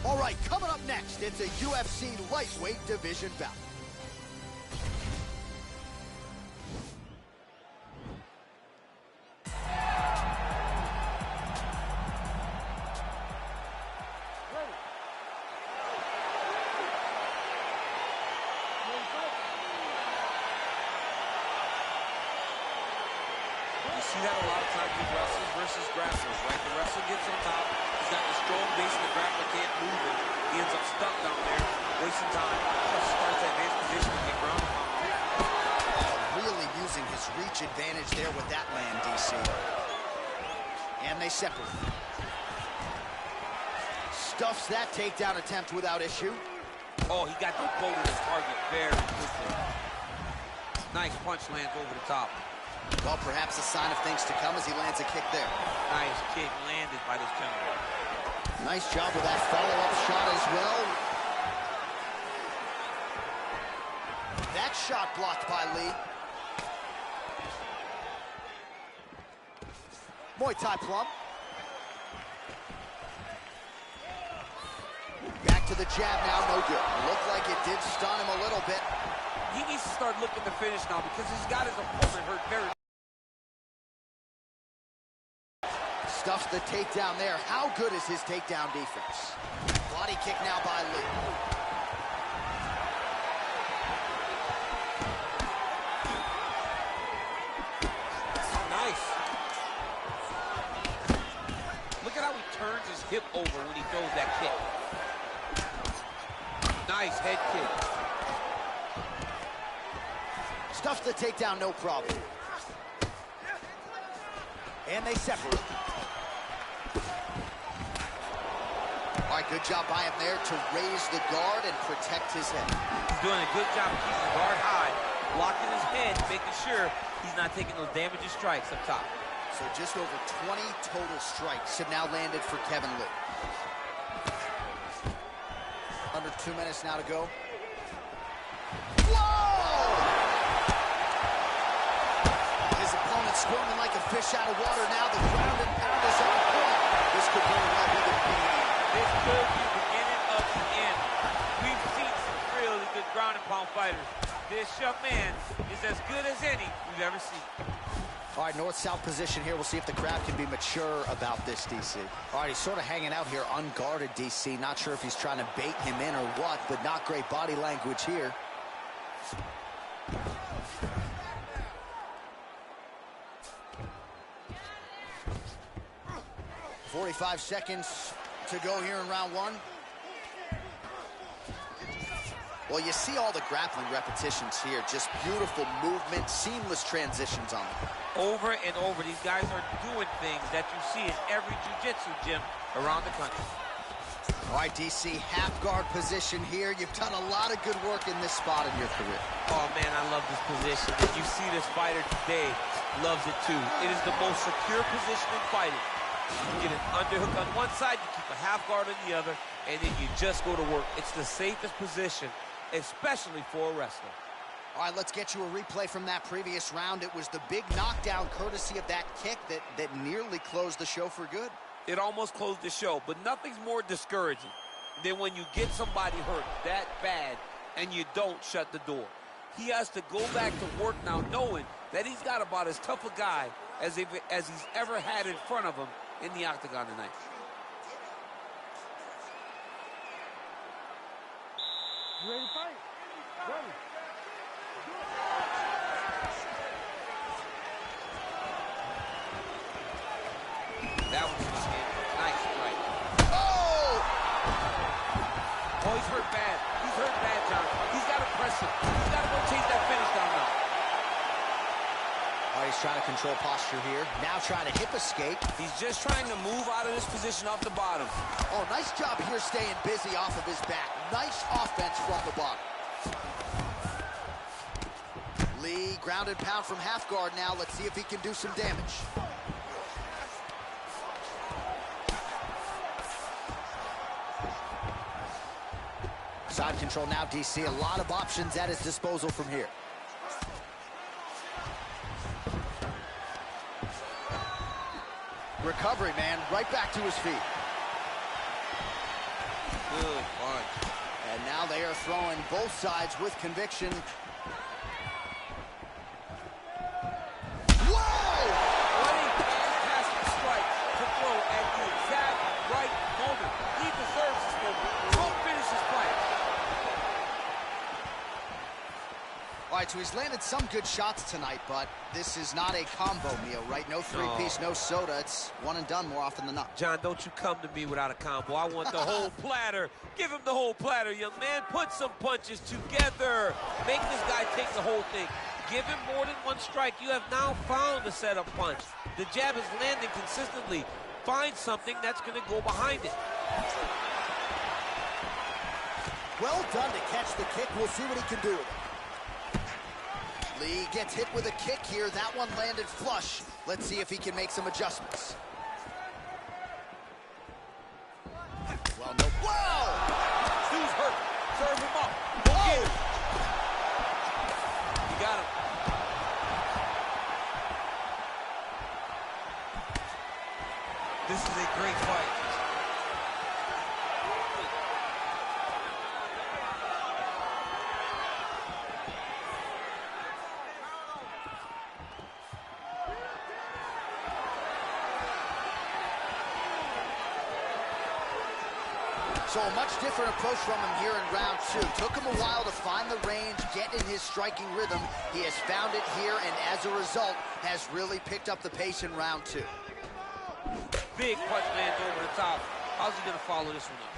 All right, coming up next, it's a UFC lightweight division bout. You see that a lot of times with wrestlers versus grapplers, right? The wrestler gets on top, he's got the strong base and the grappler can't move it. He ends up stuck down there, wasting time. Starts that advanced position to get ground. Really using his reach advantage there with that land, DC. And they separate. Stuffs that takedown attempt without issue. Oh, he got the boat of his target very quickly. Nice punch lands over the top. Well, perhaps a sign of things to come as he lands a kick there. Nice kick landed by this gentleman. Nice job with that follow-up shot as well. That shot blocked by Lee. Muay Thai plum. Back to the jab now, no good. Looked like it did stun him a little bit. He needs to start looking to finish now because he's got his opponent hurt very. Stuffs the takedown there. How good is his takedown defense? Body kick now by Lee. Oh, nice. Look at how he turns his hip over when he throws that kick. Nice head kick. Stuffs the takedown, no problem. And they separate. All right, good job by him there to raise the guard and protect his head. He's doing a good job of keeping the guard high, blocking his head, making sure he's not taking those damaging strikes up top. So just over 20 total strikes have now landed for Kevin Lee. Under 2 minutes now to go. Whoa! His opponent squirming like a fish out of water now. The ground and pound is on point. This could very well be the beginning. This could be the beginning of the end. We've seen some really good ground and pound fighters. This young man is as good as any we've ever seen. All right, north-south position here. We'll see if the crowd can be mature about this, DC. All right, he's sort of hanging out here unguarded, DC. Not sure if he's trying to bait him in or what, but not great body language here. "45 seconds to go here in round one." Well, you see all the grappling repetitions here. Just beautiful movement, seamless transitions on them. Over and over, these guys are doing things that you see in every jiu-jitsu gym around the country. All right, DC, half guard position here. You've done a lot of good work in this spot in your career. Oh, man, I love this position. If you see this fighter today, loves it too. It is the most secure position in fighting. You get an underhook on one side, you keep a half guard on the other, and then you just go to work. It's the safest position, especially for a wrestler. All right, let's get you a replay from that previous round. It was the big knockdown courtesy of that kick that nearly closed the show for good. It almost closed the show, but nothing's more discouraging than when you get somebody hurt that bad and you don't shut the door. He has to go back to work now knowing that he's got about as tough a guy as he's ever had in front of him in the octagon tonight. You ready to fight? Ready. That was nice strike. Oh! Oh, he's hurt bad. He's hurt bad, John. He's got to press it. He's got to go chase that finish down now. All right, he's trying to control posture here. Now trying to hip escape. He's just trying to move out of this position off the bottom. Oh, nice job here staying busy off of his back. Nice offense from the bottom. Lee, ground and pound from half guard now. Let's see if he can do some damage. Side control now, DC. A lot of options at his disposal from here. Recovery, man. Right back to his feet. Now they are throwing both sides with conviction. Whoa! What a fantastic strike to throw at the exact right moment. He deserves this moment. Don't finish his fight. All right, so he's landed some good shots tonight, but this is not a combo meal, right? No three-piece, no soda. It's one and done more often than not. John, don't you come to me without a combo. I want the whole platter. Give him the whole platter, young man. Put some punches together. Make this guy take the whole thing. Give him more than one strike. You have now found the setup punch. The jab is landing consistently. Find something that's going to go behind it. Well done to catch the kick. We'll see what he can do with it. Lee gets hit with a kick here. That one landed flush. Let's see if he can make some adjustments. Well, no. Whoa! Dude's hurt. Serve him up. Go get him. You got him. This is a great fight. So a much different approach from him here in round two. Took him a while to find the range, get in his striking rhythm. He has found it here, and as a result, has really picked up the pace in round two. Big punch lands over the top. How's he gonna follow this one up?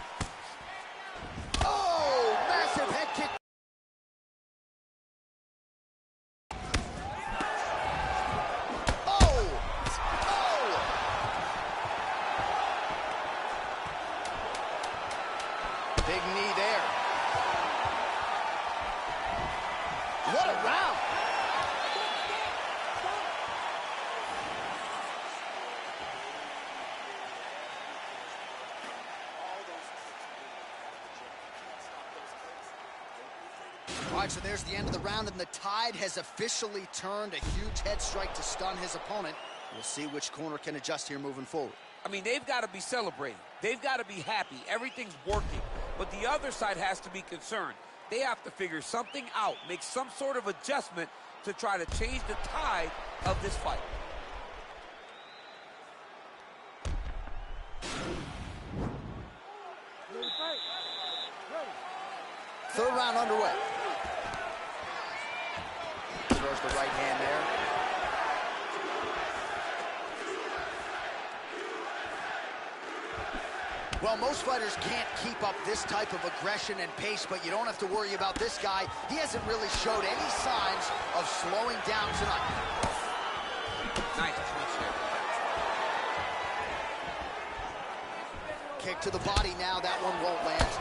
Oh, massive head kick. Big knee there. What a round. All right, so there's the end of the round, and the tide has officially turned. A huge head strike to stun his opponent. We'll see which corner can adjust here moving forward. I mean, they've got to be celebrating. They've got to be happy. Everything's working. But the other side has to be concerned. They have to figure something out, make some sort of adjustment to try to change the tide of this fight. Third round underway. Throws the right hand there. Well, most fighters can't keep up this type of aggression and pace, but you don't have to worry about this guy. He hasn't really showed any signs of slowing down tonight. Nice twitch there. Kick to the body now. That one won't land.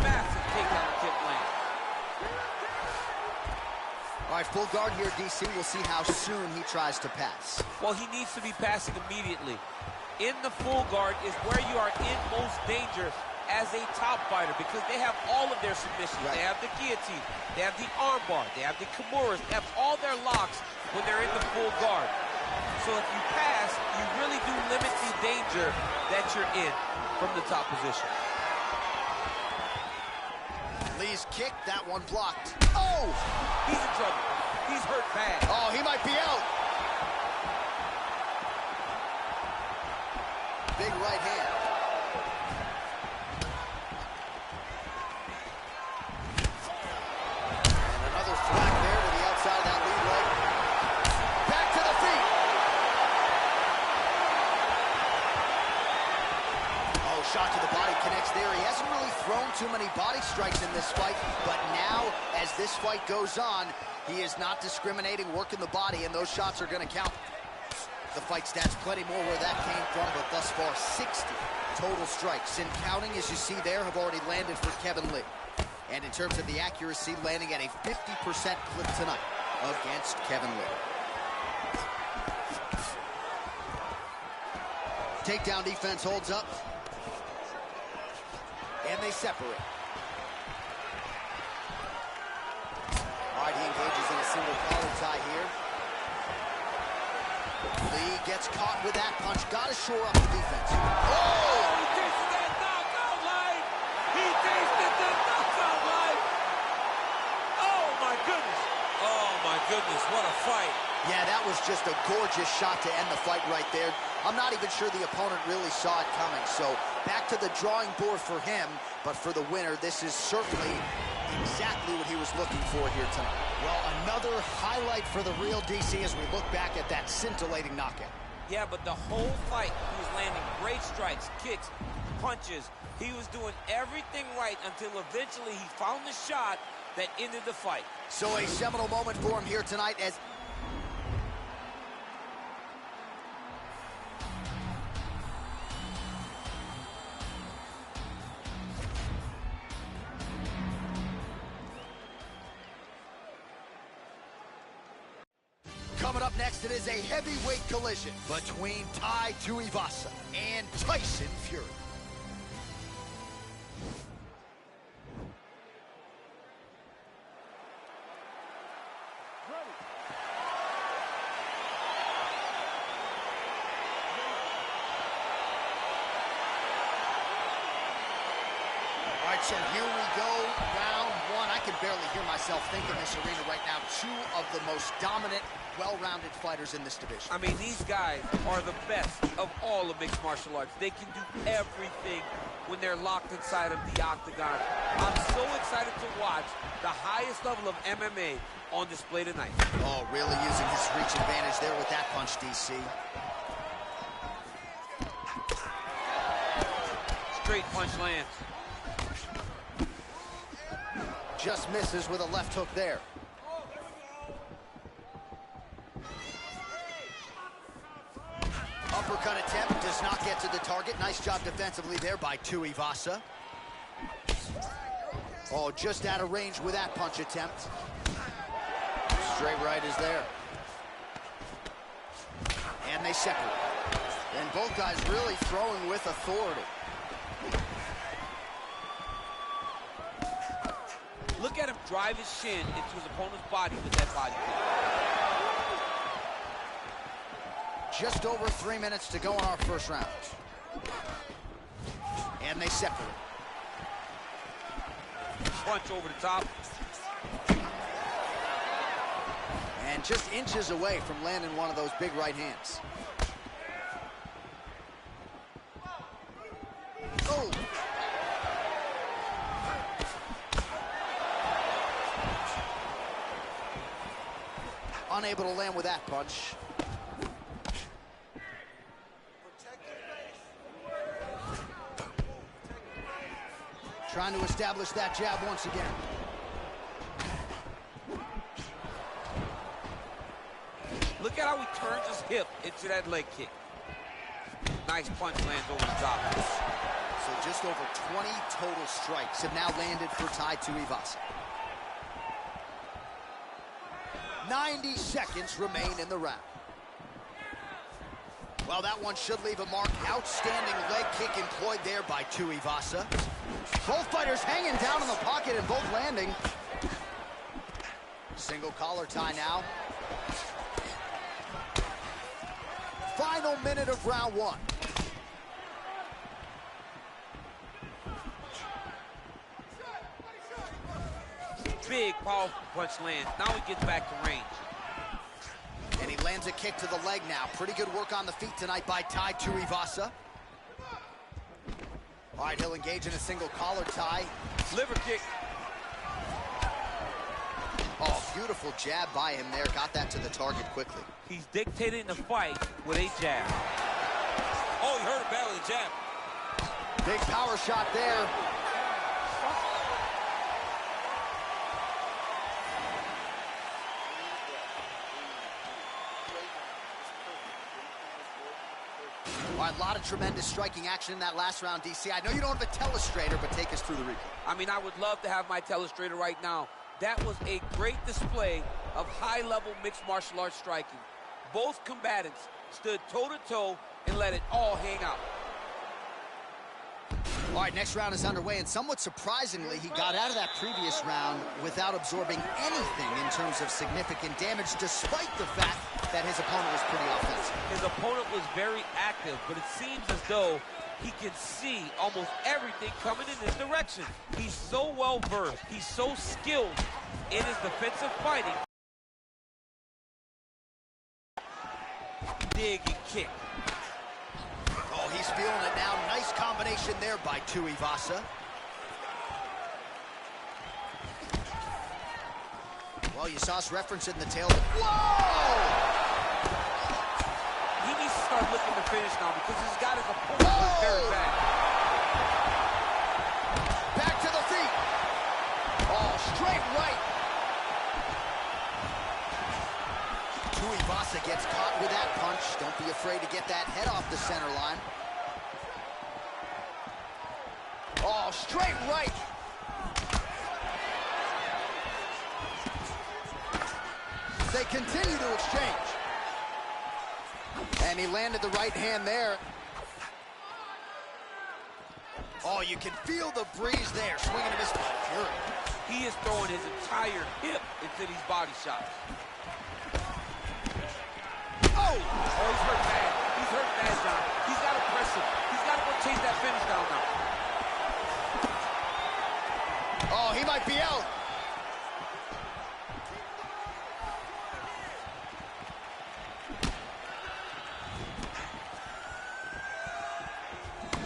Massive takedown kick land. All right, full guard here, DC. We'll see how soon he tries to pass. Well, he needs to be passing immediately. In the full guard is where you are in most danger as a top fighter, because they have all of their submissions. Right. They have the guillotine, they have the armbar, they have the kimuras, they have all their locks when they're in the full guard. So if you pass, you really do limit the danger that you're in from the top position. Lee's kick, that one blocked. Oh! He's in trouble. He's hurt bad. Oh, he might be out. Big right hand. And another thwack there to the outside of that lead leg. Back to the feet. Oh, shot to the body connects there. He hasn't really thrown too many body strikes in this fight, but now, as this fight goes on, he is not discriminating, working the body, and those shots are going to count. The fight stats, plenty more where that came from, but thus far 60 total strikes. And counting, as you see there, have already landed for Kevin Lee. And in terms of the accuracy, landing at a 50% clip tonight against Kevin Lee. Takedown defense holds up. And they separate. All right, he engages in a single collar tie here. Lee gets caught with that punch. Got to shore up the defense. Oh, he gets that knockout line. fight. Yeah, that was just a gorgeous shot to end the fight right there. I'm not even sure the opponent really saw it coming. So back to the drawing board for him. But for the winner, this is certainly exactly what he was looking for here tonight. Well, another highlight for the real DC as we look back at that scintillating knockout. Yeah, but the whole fight, he was landing great strikes, kicks, punches. He was doing everything right until eventually he found the shot that ended the fight. So a seminal moment for him here tonight as... Coming up next, it is a heavyweight collision between Tai Tuivasa and Tyson Fury. All right, so here we go, round one. I can barely hear myself think in this arena right now. Two of the most dominant, well-rounded fighters in this division. I mean, these guys are the best of all of mixed martial arts. They can do everything when they're locked inside of the octagon. I'm so excited to watch the highest level of MMA on display tonight. Oh, really using his reach advantage there with that punch, DC. Straight punch lands. Just misses with a left hook there. Uppercut attempt does not get to the target. Nice job defensively there by Tuivasa. Oh, just out of range with that punch attempt. Straight right is there. And they separate. And both guys really throwing with authority. Look at him drive his shin into his opponent's body with that body kick. Just over 3 minutes to go in our first round. And they separate. Punch over the top. And just inches away from landing one of those big right hands. Oh! Unable to land with that punch. Trying to establish that jab once again. Look at how he turns his hip into that leg kick. Nice punch lands over the top. So just over 20 total strikes have now landed for Tai Tuivasa. 90 seconds remain in the round. Well, that one should leave a mark. Outstanding leg kick employed there by Tuivasa. Both fighters hanging down in the pocket and both landing. Single collar tie now. Final minute of round one. Big, powerful punch lands. Now he gets back to range. And he lands a kick to the leg now. Pretty good work on the feet tonight by Tai Tuivasa. All right, he'll engage in a single collar tie. Liver kick. Oh, beautiful jab by him there. Got that to the target quickly. He's dictating the fight with a jab. Oh, he hurt him bad with a jab. Big power shot there. All right, a lot of tremendous striking action in that last round, DC. I know you don't have a telestrator, but take us through the replay. I mean, I would love to have my telestrator right now. That was a great display of high-level mixed martial arts striking. Both combatants stood toe-to-toe and let it all hang out. All right, next round is underway, and somewhat surprisingly, he got out of that previous round without absorbing anything in terms of significant damage, despite the fact that his opponent was pretty offensive. His opponent was very active, but it seems as though he can see almost everything coming in his direction. He's so well-versed. He's so skilled in his defensive fighting. dig and kick. Oh, he's feeling it now. Nice combination there by Tuivasa. Well, you saw us referencing the tail. Whoa! He needs to start looking to finish now because he's got his opponent very bad. Back to the feet. Oh, straight right. Tuivasa gets caught with that punch. Don't be afraid to get that head off the center line. Oh, straight right. They continue to exchange. And he landed the right hand there. Oh, you can feel the breeze there. Swinging to miss by Fury. He is throwing his entire hip into these body shots. Oh, he's hurt bad. He's hurt bad, John. He's got to press him. He's got to go chase that finish down now. Oh, he might be out.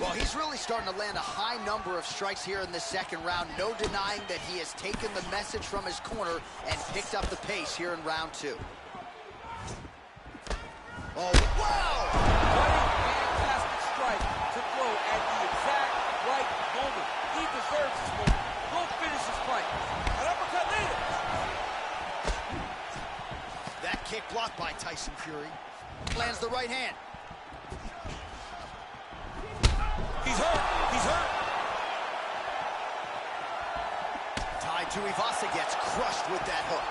Well, he's really starting to land a high number of strikes here in the second round. No denying that he has taken the message from his corner and picked up the pace here in round two. Oh, wow! What a fantastic strike to throw at the exact right moment. He deserves this moment. Go finish his fight. An uppercut later. That kick blocked by Tyson Fury. Lands the right hand. He's hurt. He's hurt. Tuivasa gets crushed with that hook.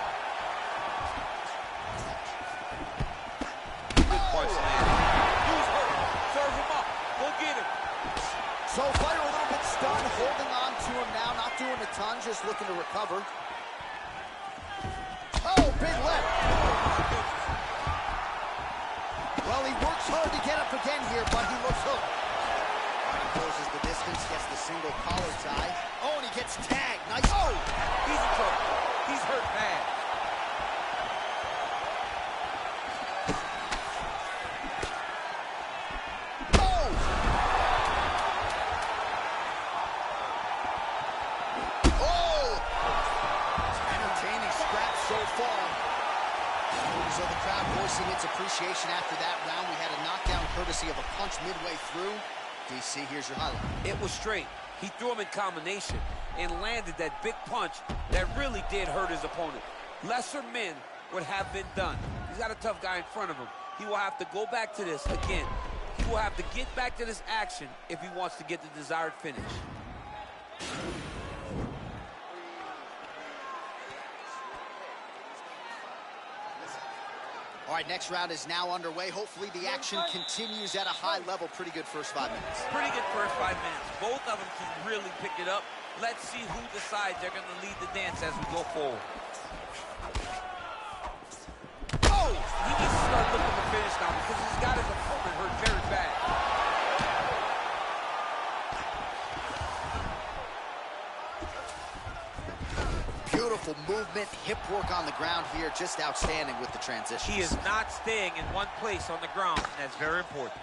Good punch, man. He's hurt. Serve him up. Go get him. So fighter a little bit stunned, holding on to him now, not doing a ton, just looking to recover. Oh, big left. Well, he works hard to get up again here, but he looks hooked. Closes the distance, gets the single collar tie. Oh, and he gets tagged. Nice. Oh! He's in trouble. He's hurt bad. Oh! Oh! Entertaining scrap so far. So the crowd voicing its appreciation after that round. We had a knockdown courtesy of a punch midway through. DC, here's your highlight. It was straight. He threw him in combination and landed that big punch that really did hurt his opponent. Lesser men would have been done. He's got a tough guy in front of him. He will have to go back to this again. He will have to get back to this action if he wants to get the desired finish. All right, next round is now underway. Hopefully the action continues at a high level. Pretty good first 5 minutes. Pretty good first 5 minutes. Both of them can really pick it up. Let's see who decides they're going to lead the dance as we go forward. Oh! He needs to start looking to finish now because he's got his opponent hurt very bad. Beautiful movement, hip work on the ground here, just outstanding with the transition. He is not staying in one place on the ground, and that's very important.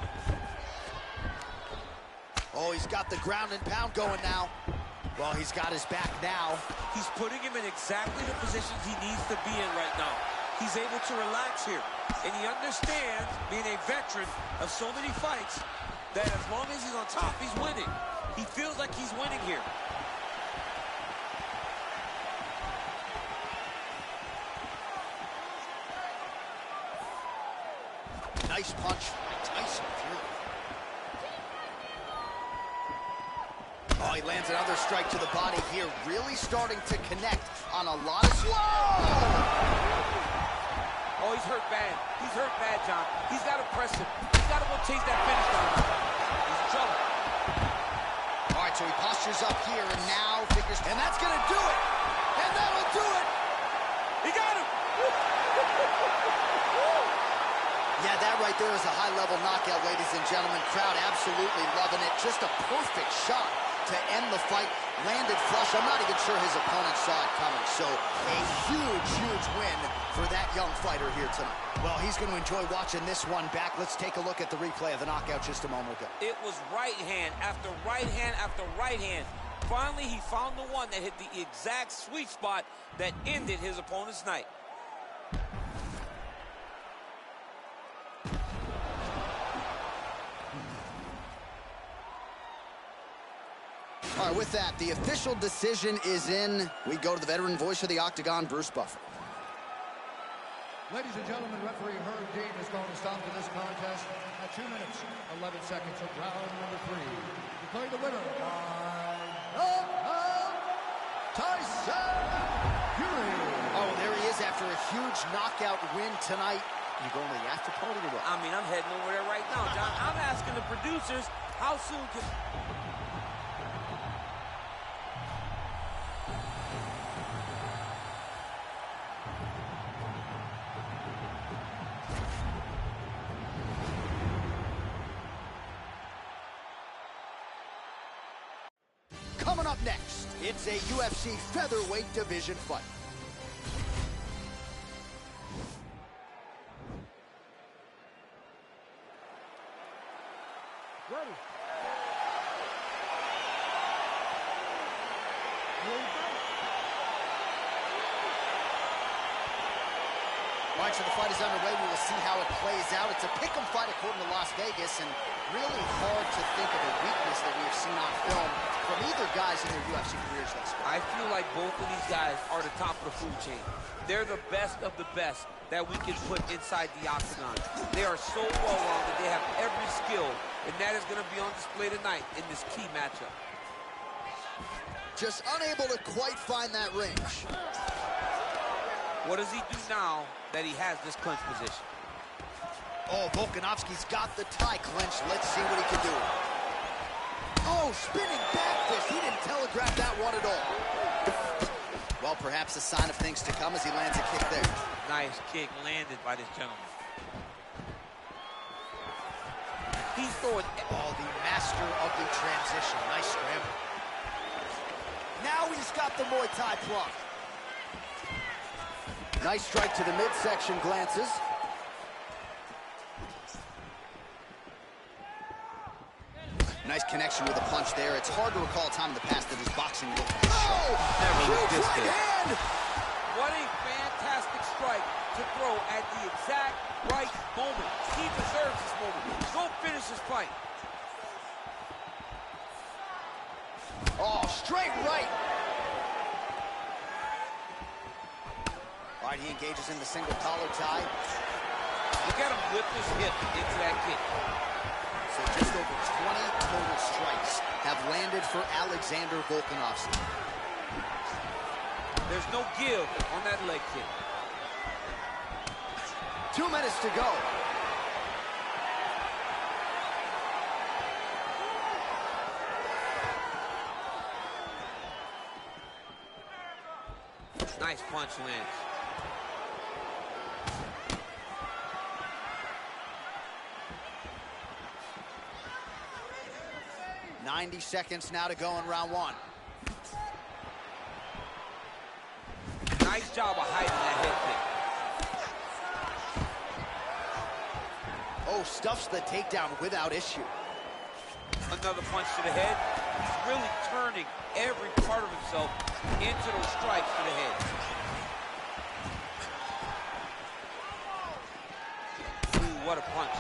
Oh, he's got the ground and pound going now. Well, he's got his back now. He's putting him in exactly the positions he needs to be in right now. He's able to relax here, and he understands, being a veteran of so many fights, that as long as he's on top, he's winning. He feels like he's winning here. Nice punch by Tyson Fury. Oh, he lands another strike to the body here. Really starting to connect on a lot of... Whoa! Oh, he's hurt bad. He's hurt bad, John. He's got to press him. He's got to go chase that finish down. He's in trouble. All right, so he postures up here and now figures... And that's going to do it! And that'll do it! He got him! Yeah, that right there is a high-level knockout, ladies and gentlemen. Crowd absolutely loving it. Just a perfect shot to end the fight. Landed flush. I'm not even sure his opponent saw it coming. So a huge, huge win for that young fighter here tonight. Well, he's going to enjoy watching this one back. Let's take a look at the replay of the knockout just a moment ago. It was right hand after right hand after right hand. Finally, he found the one that hit the exact sweet spot that ended his opponent's night. All right, with that, the official decision is in. We go to the veteran voice of the Octagon, Bruce Buffer. Ladies and gentlemen, referee Herb Dean is going to stop to this contest at 2 minutes, 11 seconds of round number 3. Declaring the winner by Tyson Fury. Oh, there he is after a huge knockout win tonight. You going to the after party or what? I mean, I'm heading over there right now, John. I'm asking the producers, how soon can... Coming up next, it's a UFC featherweight division fight. Ready. All right, so the fight is underway. We will see how it plays out. It's a pick'em fight according to Las Vegas, and really hard to think of a weakness that we have seen on film from either guys in their UFC careers thus far. I feel like both of these guys are the top of the food chain. They're the best of the best that we can put inside the octagon. They are so well-rounded. They have every skill, and that is going to be on display tonight in this key matchup. Just unable to quite find that range. What does he do now that he has this clinch position? Oh, Volkanovski's got the tie clinch. Let's see what he can do. Oh, spinning back fist. He didn't telegraph that one at all. Well, perhaps a sign of things to come as he lands a kick there. Nice kick landed by this gentleman. He's throwing... Oh, the master of the transition. Nice scramble. Now he's got the Muay Thai plug. Nice strike to the midsection glances. Nice connection with a punch there. It's hard to recall a time in the past that his boxing looked this sharp. Never looked this right good. hand! What a fantastic strike to throw at the exact right moment. He deserves this moment. Go finish his fight. Oh, straight right. All right, he engages in the single collar tie. Look at him whip his hip into that kick. So just over 20 total strikes have landed for Alexander Volkanovski. There's no give on that leg kick. 2 minutes to go. Nice punch lands. .90 seconds now to go in round 1. Nice job of hiding that head kick. Oh, stuffs the takedown without issue. Another punch to the head. He's really turning every part of himself into those strikes to the head. Ooh, what a punch.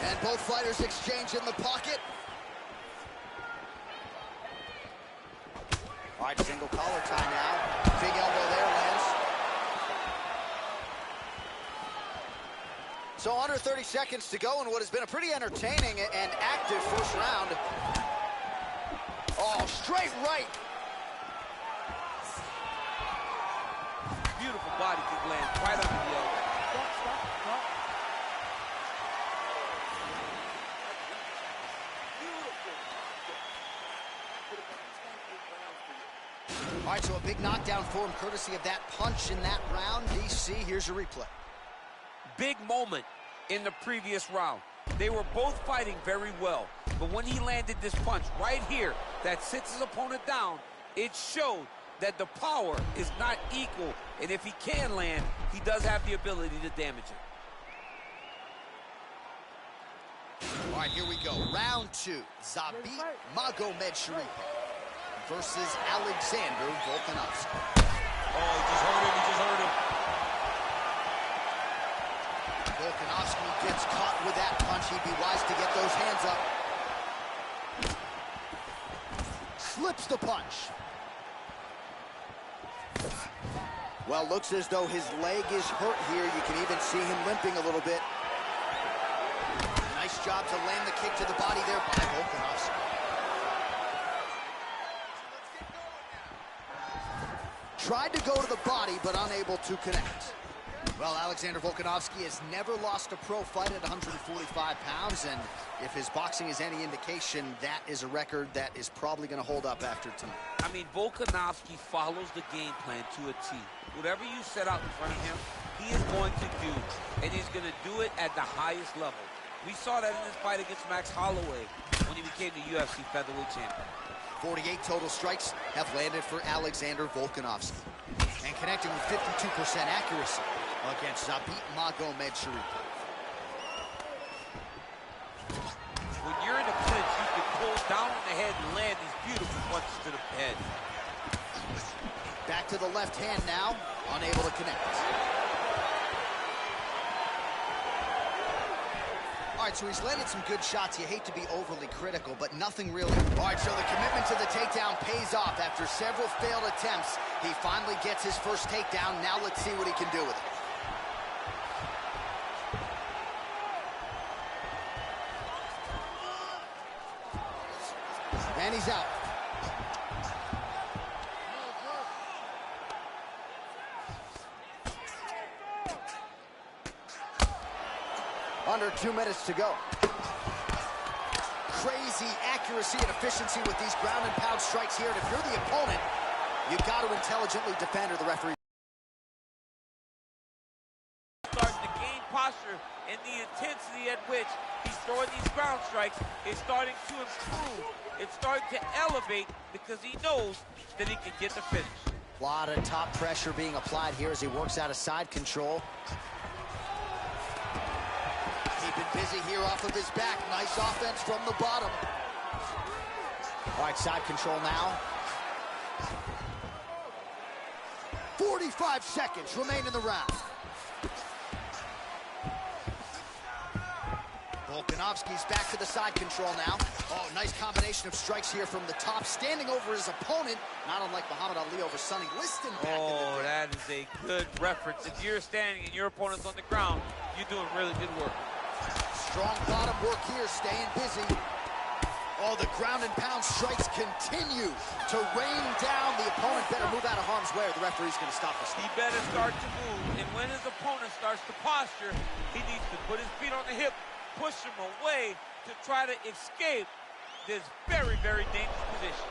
And both fighters exchange in the pocket. All right, single collar tie now. Big elbow there lands. So under 30 seconds to go in what has been a pretty entertaining and active first round. Oh, straight right. Beautiful body kick lands right under the elbow. Stop. All right, so a big knockdown for him, courtesy of that punch in that round. DC, here's your replay. Big moment in the previous round. They were both fighting very well, but when he landed this punch right here that sits his opponent down, it showed that the power is not equal, and if he can land, he does have the ability to damage it. All right, here we go. Round two. Zabit Magomedsharipov versus Alexander Volkanovski. Oh, he just hurt him. He just hurt him. Volkanovski gets caught with that punch. He'd be wise to get those hands up. Slips the punch. Well, looks as though his leg is hurt here. You can even see him limping a little bit. Nice job to land the kick to the body there by Volkanovski. Tried to go to the body, but unable to connect. Well, Alexander Volkanovski has never lost a pro fight at 145 pounds, and if his boxing is any indication, that is a record that is probably going to hold up after tonight. I mean, Volkanovski follows the game plan to a T. Whatever you set out in front of him, he is going to do, and he's going to do it at the highest level. We saw that in his fight against Max Holloway when he became the UFC featherweight champion. 48 total strikes have landed for Alexander Volkanovski, and connecting with 52% accuracy against Zabit Magomedsharipov. When you're in a clinch, you can pull down on the head and land these beautiful punches to the head. Back to the left hand now, unable to connect. All right, so he's landed some good shots. You hate to be overly critical, but nothing really. All right, so the commitment to the takedown pays off. After several failed attempts, he finally gets his first takedown. Now let's see what he can do with it. And he's out. Under 2 minutes to go. Crazy accuracy and efficiency with these ground and pound strikes here. And if you're the opponent, you've got to intelligently defend, or the referee. Starting to gain posture, and the intensity at which he's throwing these ground strikes is starting to improve. It's starting to elevate because he knows that he can get the finish. A lot of top pressure being applied here as he works out of side control. Keeping busy here off of his back. Nice offense from the bottom. All right, side control now. 45 seconds remain in the round. Volkanovski's back to the side control now. Oh, nice combination of strikes here from the top, standing over his opponent, not unlike Muhammad Ali over Sonny Liston back in the day. That is a good reference. If you're standing and your opponent's on the ground, you're doing really good work. Strong bottom work here, staying busy. Oh, the ground and pound strikes continue to rain down. The opponent better move out of harm's way, or the referee's going to stop this. He better start to move, and when his opponent starts to posture, he needs to put his feet on the hip, push him away to try to escape this very, very dangerous position.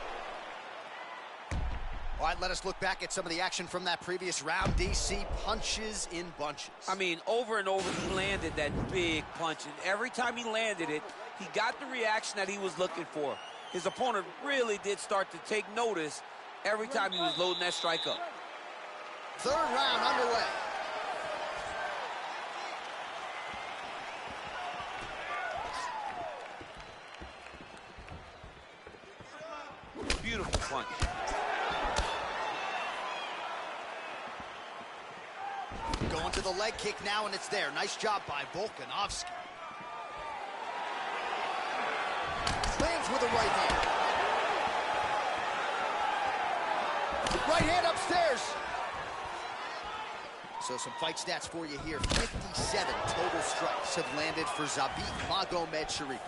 All right, let us look back at some of the action from that previous round. DC punches in bunches. I mean, over and over, he landed that big punch, and every time he landed it, he got the reaction that he was looking for. His opponent really did start to take notice every time he was loading that strike up. Third round underway. Beautiful punch. Going to the leg kick now, and it's there. Nice job by Volkanovski. Lands with a right hand. Right hand upstairs. So some fight stats for you here. 57 total strikes have landed for Zabit Magomedsharipov.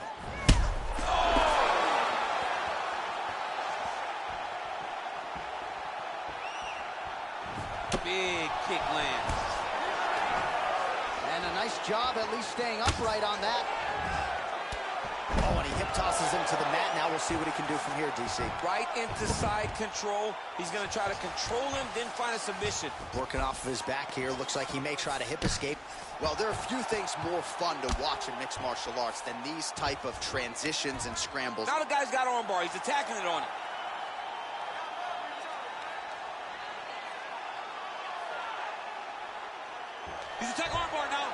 Big kick lands. And a nice job at least staying upright on that. Oh, and he hit tosses him to the mat. Now we'll see what he can do from here, DC. Right into side control. He's going to try to control him, then find a submission. Working off of his back here. Looks like he may try to hip escape. Well, there are few things more fun to watch in mixed martial arts than these type of transitions and scrambles. Now the guy's got armbar. He's attacking it on him. He's attacking armbar now.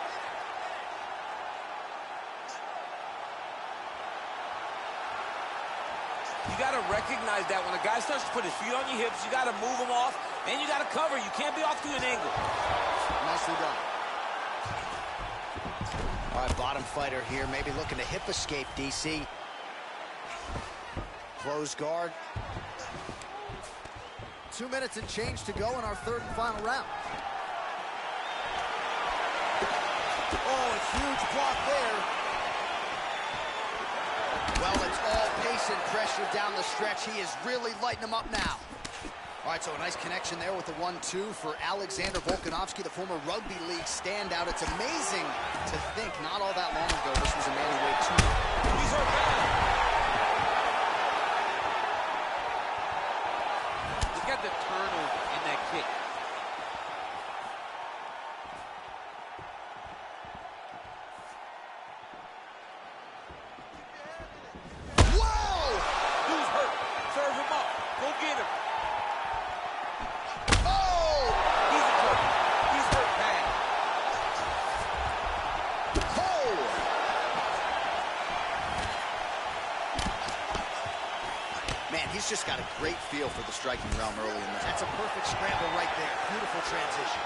You got to recognize that when a guy starts to put his feet on your hips, you got to move him off, and you got to cover. You can't be off to an angle. Nicely done. All right, bottom fighter here, maybe looking to hip escape, DC. Close guard. 2 minutes and change to go in our third and final round. Oh, a huge block there. Well, it's all pace and pressure down the stretch. He is really lighting him up now. All right, so a nice connection there with the 1-2 for Alexander Volkanovski, the former rugby league standout. It's amazing to think not all that long ago this was a man who weighed 2. He's hurt bad. Look at the turnover in that kick. He's just got a great feel for the striking realm early in this. That's a perfect scramble right there. Beautiful transition.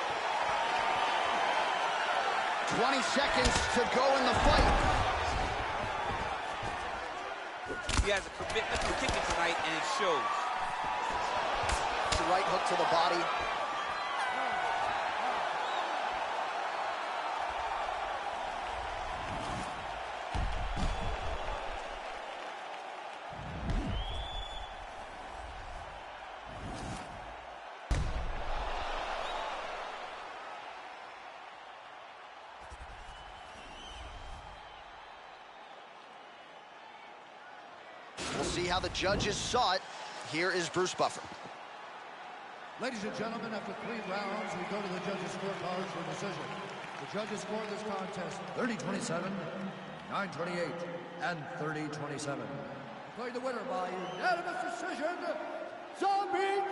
20 seconds to go in the fight. He has a commitment to kicking tonight, and it shows. The right hook to the body. We'll see how the judges saw it. Here is Bruce Buffer. Ladies and gentlemen, after 3 rounds, we go to the judges' scorecards for decision. The judges scored this contest 30-27, 9-28, and 30-27. Declaring the winner by unanimous decision, Zombie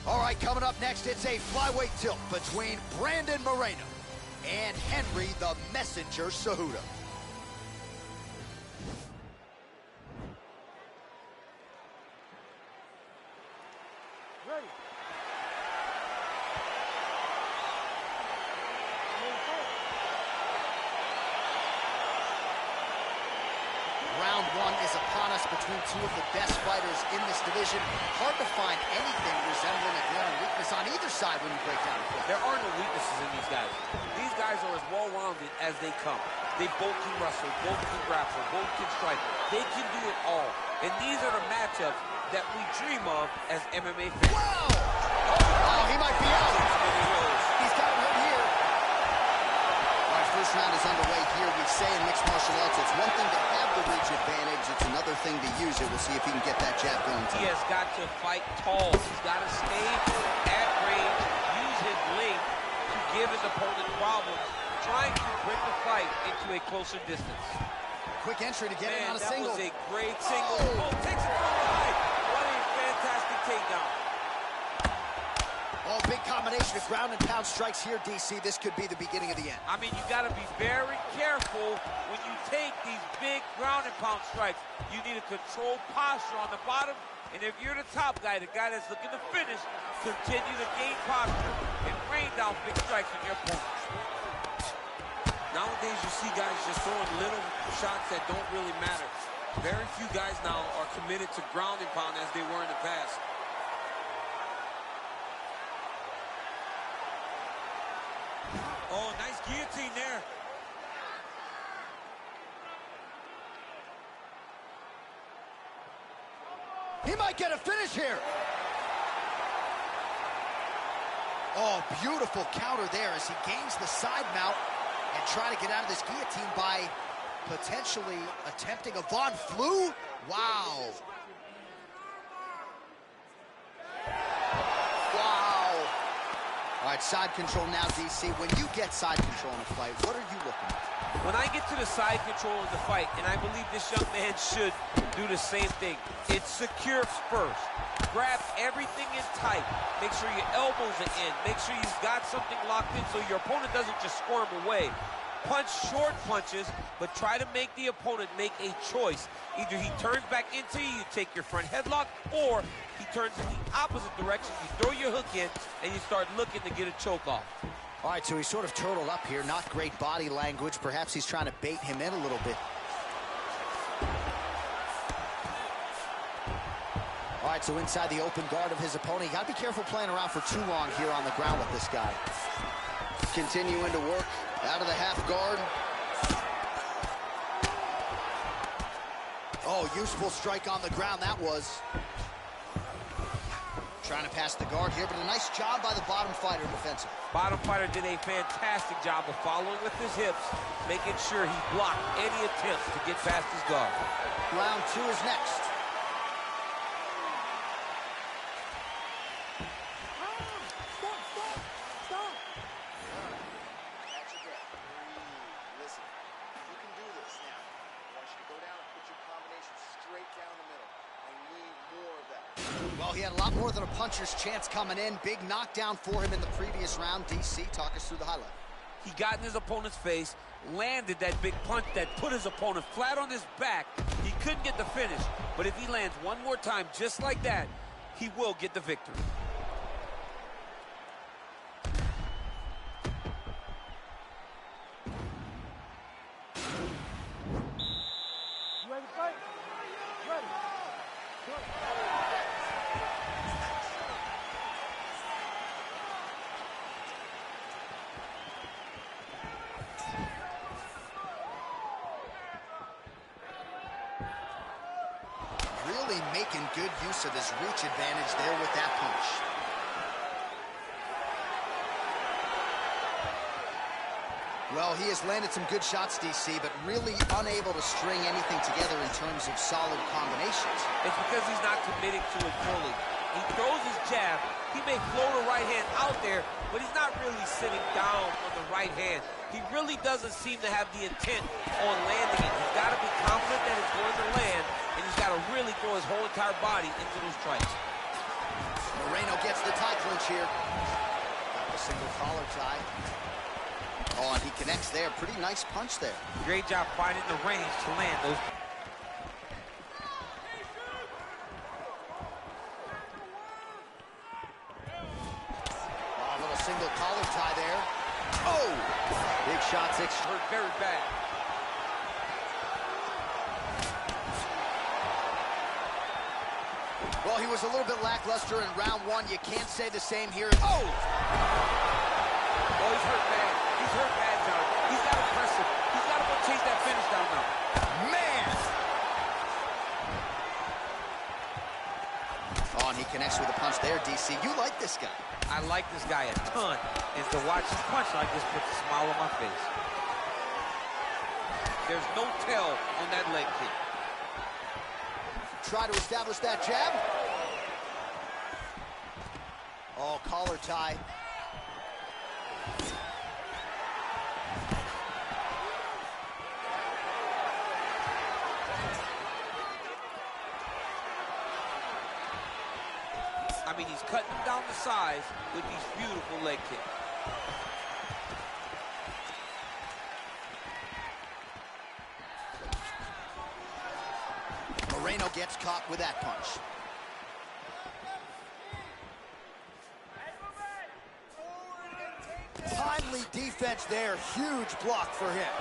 All right, coming up next, it's a flyweight tilt between Brandon Moreno and Henry the Messenger Cejudo. Ready. Round 1 is upon us between 2 of the best fighters in this division. Hard to find anything resembling a glaring weakness on either side when you break down the field. There are no weaknesses in these guys. These guys are as well-rounded as they come. They both can wrestle, both can grapple, both can strike. They can do it all. And these are the matchups that we dream of as MMA fans. Wow! Oh, he might be out. He's got him right here. All right, first round is underway here. We say in mixed martial arts, it's one thing to have the reach advantage. It's another thing to use it. We'll see if he can get that jab going tonight. He has got to fight tall. He's got to stay at range, use his length to give his opponent problems, trying to bring the fight into a closer distance. Quick entry to get him on a single. That was a great single. Oh, takes it from the side. What a fantastic takedown. Oh, big combination of ground and pound strikes here, DC. This could be the beginning of the end. I mean, you got to be very careful when you take these big ground and pound strikes. You need a controlled posture on the bottom. And if you're the top guy, the guy that's looking to finish, continue to gain posture and rain down big strikes on your opponent. Nowadays, you see guys just throwing little shots that don't really matter. Very few guys now are committed to ground and pound as they were in the past. Oh, nice guillotine there. He might get a finish here. Oh, beautiful counter there as he gains the side mount and try to get out of this guillotine by potentially attempting a Von Flu. Wow. Wow. All right, side control now, DC. When you get side control in a fight, what are you looking at? When I get to the side control in the fight, and I believe this young man should do the same thing, it's secure first. Grab everything in tight. Make sure your elbows are in. Make sure you've got something locked in so your opponent doesn't just squirm away. Punch short punches, but try to make the opponent make a choice. Either he turns back into you, you take your front headlock, or he turns in the opposite direction, you throw your hook in, and you start looking to get a choke off. All right, so he's sort of turtled up here. Not great body language. Perhaps he's trying to bait him in a little bit. All right, so inside the open guard of his opponent. You got to be careful playing around for too long here on the ground with this guy. Continuing to work out of the half guard. Oh, useful strike on the ground that was. Trying to pass the guard here, but a nice job by the bottom fighter defensive. Bottom fighter did a fantastic job of following with his hips, making sure he blocked any attempts to get past his guard. Round 2 is next. Well, he had a lot more than a puncher's chance coming in. Big knockdown for him in the previous round. DC, talk us through the highlight. He got in his opponent's face, landed that big punch that put his opponent flat on his back. He couldn't get the finish, but if he lands one more time just like that, he will get the victory. You ready to fight? Ready. Good. Really making good use of his reach advantage there with that punch. Well, he has landed some good shots, DC, but really unable to string anything together in terms of solid combinations. It's because he's not committing to it fully. He throws his jab. He may float a right hand out there, but he's not really sitting down on the right hand. He really doesn't seem to have the intent on landing it. He's got to be confident that it's going to land, and he's got to really throw his whole entire body into those strikes. Moreno gets the tie clinch here. Got the single collar tie. Oh, and he connects there. Pretty nice punch there. Great job finding the range to land those. Oh, a little single collar tie there. Oh! Big shot, 6. Hurt very bad. Well, he was a little bit lackluster in round 1. You can't say the same here. Oh! Oh, he's hurt bad. He's hurt bad, John. He's got to press him. He's got to go chase that finish down now. Man! Oh, and he connects with a punch there, DC. You like this guy. I like this guy a ton. And to watch him punch like this puts a smile on my face. There's no tell on that leg kick. Try to establish that jab. Oh, collar tie. I mean, he's cutting him down the size with these beautiful leg kicks. Moreno gets caught with that punch. Timely defense there. Huge block for him.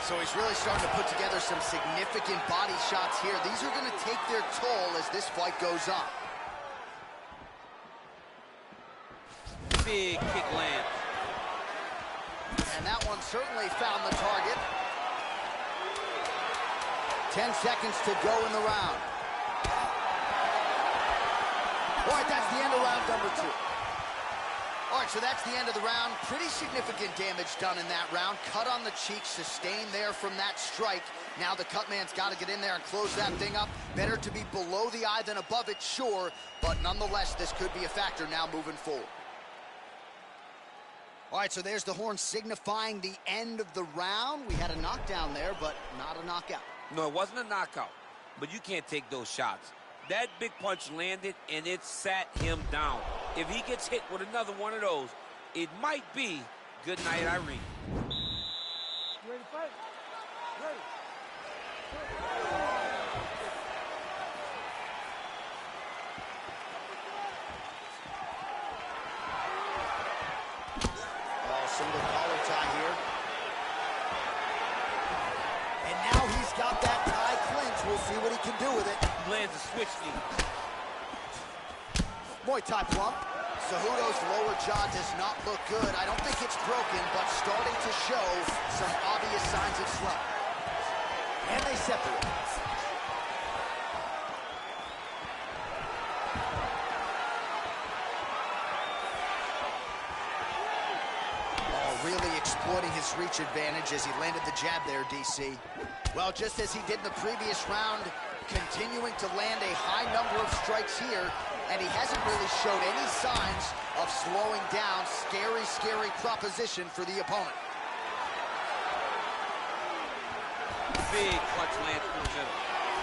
So he's really starting to put together some significant body shots here. These are going to take their toll as this fight goes on. Big kick lands. And that one certainly found the target. 10 seconds to go in the round. All right, that's the end of round number 2. All right, so that's the end of the round. Pretty significant damage done in that round. Cut on the cheek, sustained there from that strike. Now the cut man's got to get in there and close that thing up. Better to be below the eye than above it, sure. But nonetheless, this could be a factor now moving forward. All right, so there's the horn signifying the end of the round. We had a knockdown there, but not a knockout. No, it wasn't a knockout, but you can't take those shots. That big punch landed, and it sat him down. If he gets hit with another one of those, it might be good night, Irene. You ready to fight? Ready. Single collar tie here. And now he's got that tie clinch. We'll see what he can do with it. Lands a switch knee. Muay Thai plump. Cejudo's lower jaw does not look good. I don't think it's broken, but starting to show some obvious signs of swelling. And they separate. Really exploiting his reach advantage as he landed the jab there, DC. Well, just as he did in the previous round, continuing to land a high number of strikes here, and he hasn't really showed any signs of slowing down. Scary, scary proposition for the opponent. Big punch lands through the middle.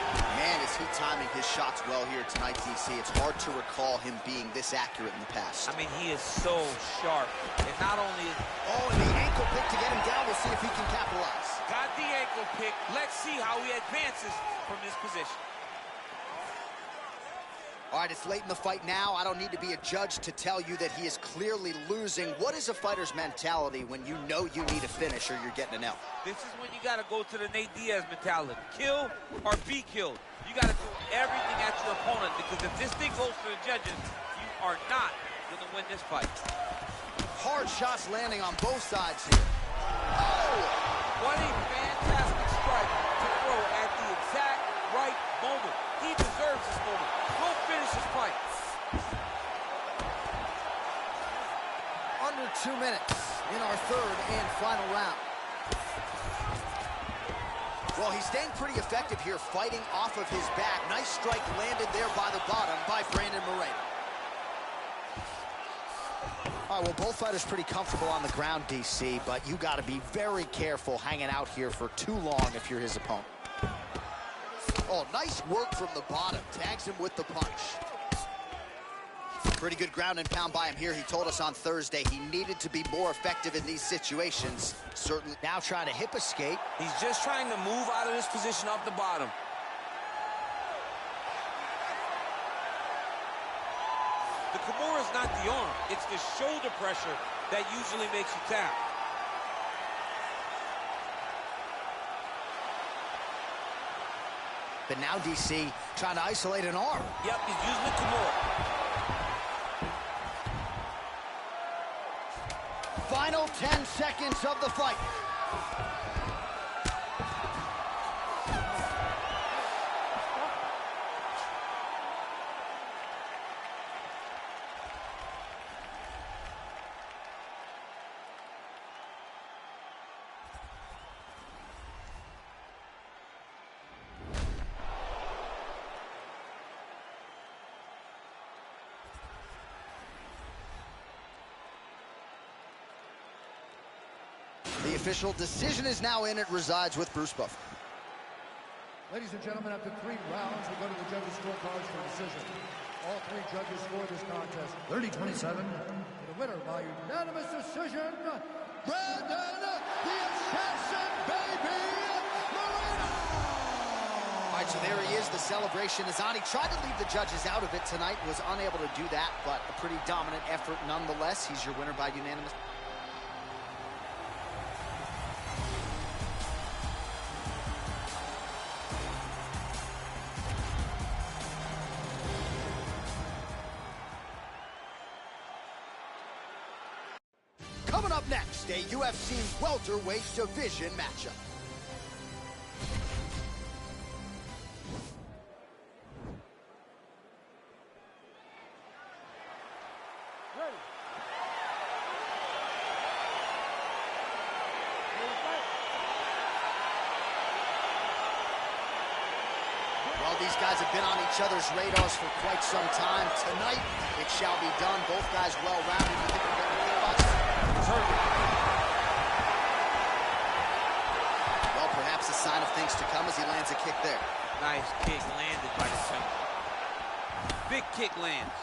Man, is he timing his shots well here tonight, DC. It's hard to recall him being this accurate in the past. I mean, he is so sharp. And not only is... Oh, and the ankle pick to get him down. We'll see if he can capitalize. Got the ankle pick. Let's see how he advances from this position. All right, it's late in the fight now. I don't need to be a judge to tell you that he is clearly losing. What is a fighter's mentality when you know you need a finish or you're getting an L? This is when you got to go to the Nate Diaz mentality. Kill or be killed. You got to do everything at your opponent, because if this thing goes to the judges, you are not going to win this fight. Hard shots landing on both sides here. Oh! What a fantastic strike to throw at the exact right moment. He deserves this moment. Go finish this fight. Under 2 minutes in our third and final round. Well, he's staying pretty effective here, fighting off of his back. Nice strike landed there by the bottom by Brandon Moreno. All right, well, both fighters pretty comfortable on the ground, DC, but you got to be very careful hanging out here for too long if you're his opponent. Oh, nice work from the bottom. Tags him with the punch. Pretty good ground and pound by him here. He told us on Thursday he needed to be more effective in these situations. Certainly now trying to hip escape. He's just trying to move out of this position off the bottom. The Kimura is not the arm. It's the shoulder pressure that usually makes you tap. But now DC trying to isolate an arm. Yep, he's using the Kimura. Final 10 seconds of the fight. The official decision is now in. It resides with Bruce Buffer. Ladies and gentlemen, after 3 rounds, we go to the judges' scorecards for decision. All 3 judges scored this contest 30-27. The winner by unanimous decision, Brandon the Assassin Baby Moreno! All right, so there he is. The celebration is on. He tried to leave the judges out of it tonight, was unable to do that, but a pretty dominant effort nonetheless. He's your winner by unanimous. Coming up next, a UFC welterweight division matchup. Ready. Well, these guys have been on each other's radars for quite some time. Tonight, it shall be done. Both guys well-rounded. You think they're getting the box? Well, perhaps a sign of things to come as he lands a kick there. Nice kick landed by the center. Big kick lands.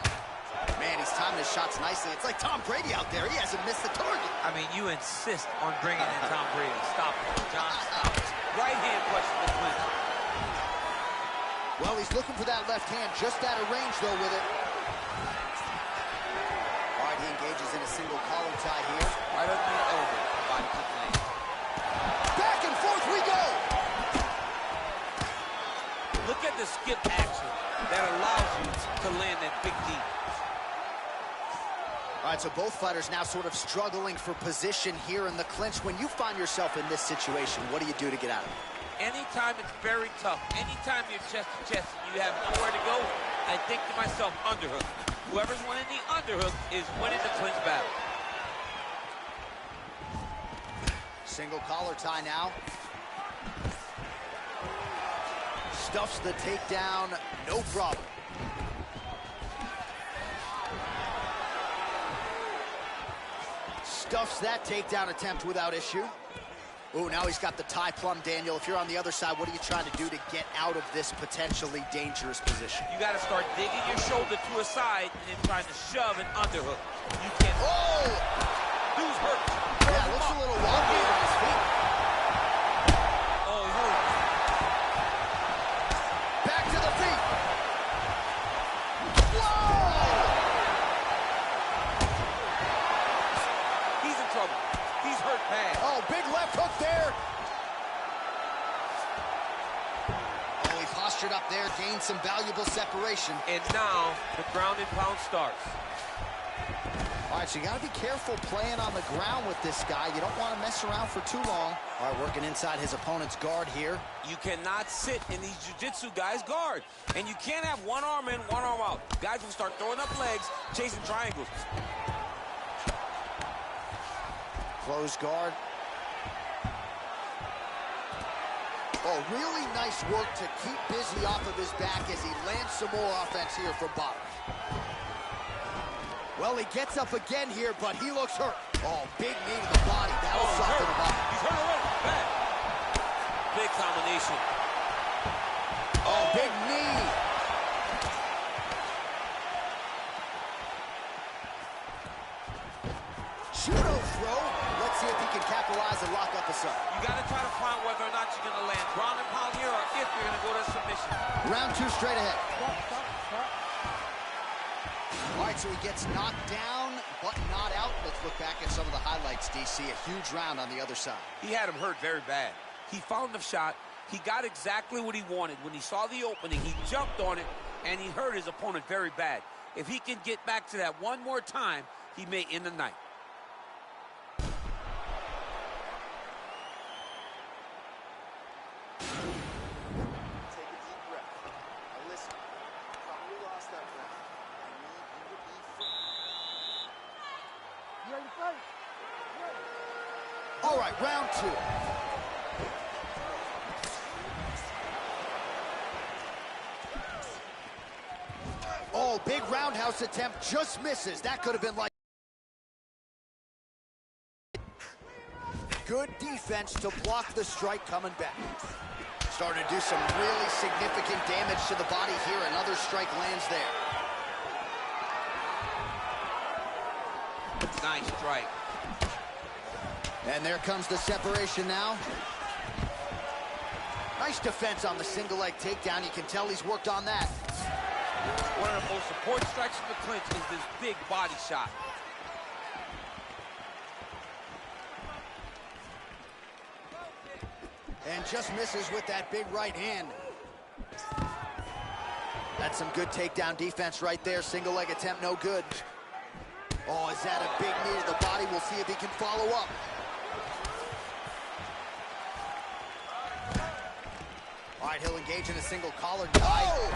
Man, he's timing his shots nicely. It's like Tom Brady out there. He hasn't missed the target. I mean, you insist on bringing in Tom Brady. Stop it, John. Stop it. Right hand punch to the clinch. Well, he's looking for that left hand, just out of range, though, with it. All right, he engages in a single collar tie here. Right under the elbow. Body kick lands. Back and forth we go. Look at the skip action that allows you to land that big deep. All right, so both fighters now sort of struggling for position here in the clinch. When you find yourself in this situation, what do you do to get out of it? Anytime it's very tough, anytime you're chest to chest and you have nowhere to go, I think to myself, underhook. Whoever's winning the underhook is winning the clinch battle. Single collar tie now. Stuffs the takedown, no problem. Stuffs that takedown attempt without issue. Ooh, now he's got the tie plum, Daniel. If you're on the other side, what are you trying to do to get out of this potentially dangerous position? You got to start digging your shoulder to a side and then trying to shove an underhook. You can't. Oh! Dude's hurt. Yeah, looks a little wobbly on his feet. Oh, he hurt. Back to the feet. Whoa! He's in trouble. He's hurt bad. Oh, big left hook there. Oh, he postured up there, gained some valuable separation. And now the ground and pound starts. All right, so you got to be careful playing on the ground with this guy. You don't want to mess around for too long. All right, working inside his opponent's guard here. You cannot sit in these jiu-jitsu guys' guard. And you can't have one arm in, one arm out. Guys will start throwing up legs, chasing triangles. Close guard. Oh, really nice work to keep busy off of his back as he lands some more offense here from bottom. Well, he gets up again here, but he looks hurt. Oh, big knee to the body. That'll soften him up. He's hurt already. Bad. Big combination. Oh, big knee. Judo throw. Let's see if he can capitalize and lock up a sub. You got to try to find whether or not you're going to land ground and pound here or if you're going to go to submission. Round two straight ahead. Stop. All right, so he gets knocked down, but not out. Let's look back at some of the highlights, DC. A huge round on the other side. He had him hurt very bad. He found the shot. He got exactly what he wanted. When he saw the opening, he jumped on it, and he hurt his opponent very bad. If he can get back to that one more time, he may end the night. You ready to fight? All right, round two. Oh, big roundhouse attempt, just misses. That could have been like... Good defense to block the strike coming back. Starting to do some really significant damage to the body here. Another strike lands there. Nice strike. And there comes the separation now. Nice defense on the single leg takedown. You can tell he's worked on that. One of the most important strikes from the clinch is this big body shot. And just misses with that big right hand. That's some good takedown defense right there. Single leg attempt, no good. Oh, is that a big knee to the body? We'll see if he can follow up. All right, he'll engage in a single collar tie. Oh!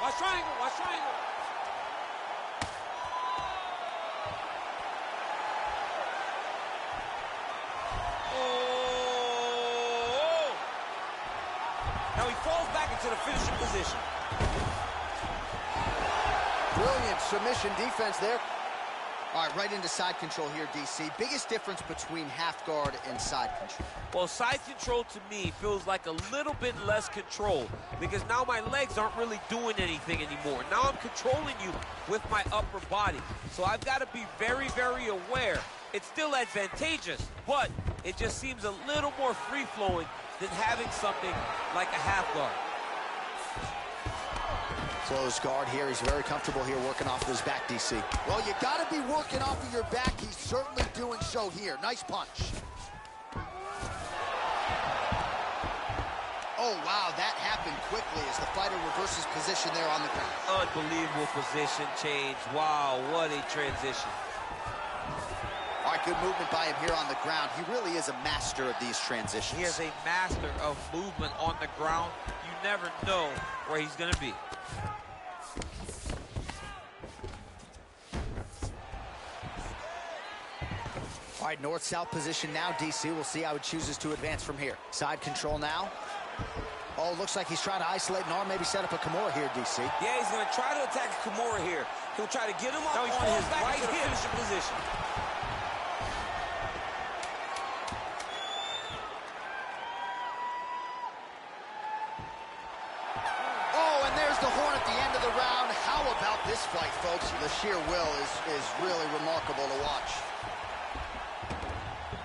Watch triangle, watch triangle. Oh! Now he falls back into the finishing position. Brilliant submission defense there. All right, right into side control here, DC. Biggest difference between half guard and side control? Well, side control to me feels like a little bit less control because now my legs aren't really doing anything anymore. Now I'm controlling you with my upper body. So I've got to be very, very aware. It's still advantageous, but it just seems a little more free-flowing than having something like a half guard. Closed guard here. He's very comfortable here working off of his back, DC. Well, you got to be working off of your back. He's certainly doing so here. Nice punch. Oh, wow, that happened quickly as the fighter reverses position there on the ground. Unbelievable position change. Wow, what a transition. All right, good movement by him here on the ground. He really is a master of these transitions. He is a master of movement on the ground. You never know where he's going to be. All right, north-south position now, DC. We'll see how he chooses to advance from here. Side control now. Oh, looks like he's trying to isolate an arm, maybe set up a Kimura here, DC. Yeah, he's going to try to attack Kimura here. He'll try to get him up on his right hip finishing position. Oh, and there's the horn at the end of the round. How about this fight, folks? The sheer will is really remarkable to watch.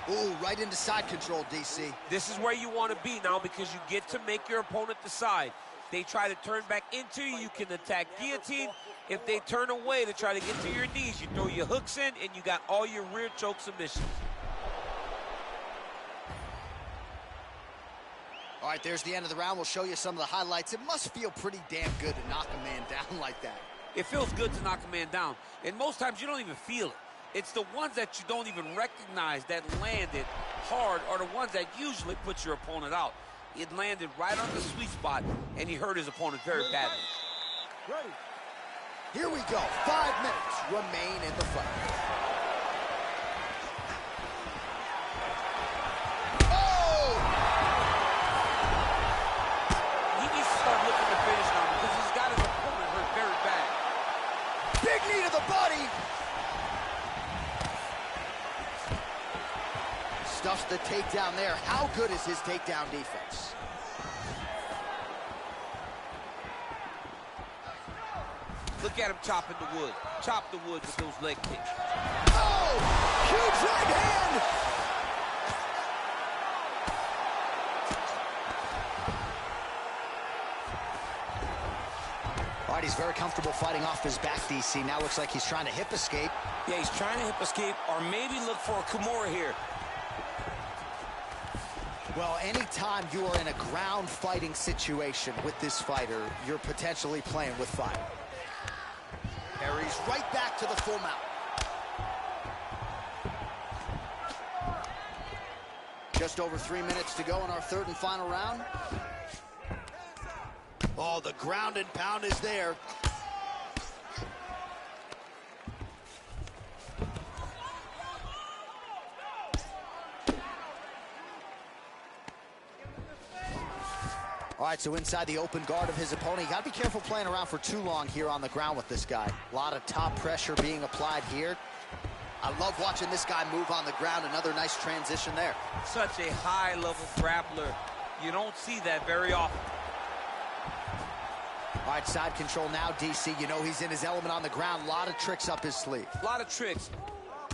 Ooh, right into side control, DC. This is where you want to be now because you get to make your opponent decide. They try to turn back into you, you can attack guillotine. If they turn away to try to get to your knees, you throw your hooks in and you got all your rear choke submissions. All right, there's the end of the round. We'll show you some of the highlights. It must feel pretty damn good to knock a man down like that. It feels good to knock a man down. And most times you don't even feel it. It's the ones that you don't even recognize that landed hard are the ones that usually put your opponent out. It landed right on the sweet spot, and he hurt his opponent very badly. Ready. Here we go. 5 minutes remain in the fight. Oh! He needs to start looking to finish now because he's got his opponent hurt very bad. Big knee to the body. Stuffs the takedown there. How good is his takedown defense? Look at him chopping the wood. Chop the wood with those leg kicks. Oh! Huge right hand! All right, he's very comfortable fighting off his back, DC. Now looks like he's trying to hip escape. Yeah, he's trying to hip escape or maybe look for a Kimura here. Well, anytime you are in a ground fighting situation with this fighter, you're potentially playing with fire. Parries right back to the full mount. Just over 3 minutes to go in our third and final round. Oh, the ground and pound is there. All right, so inside the open guard of his opponent, you got to be careful playing around for too long here on the ground with this guy. A lot of top pressure being applied here. I love watching this guy move on the ground. Another nice transition there. Such a high-level grappler. You don't see that very often. All right, side control now, DC. You know he's in his element on the ground. A lot of tricks up his sleeve. A lot of tricks.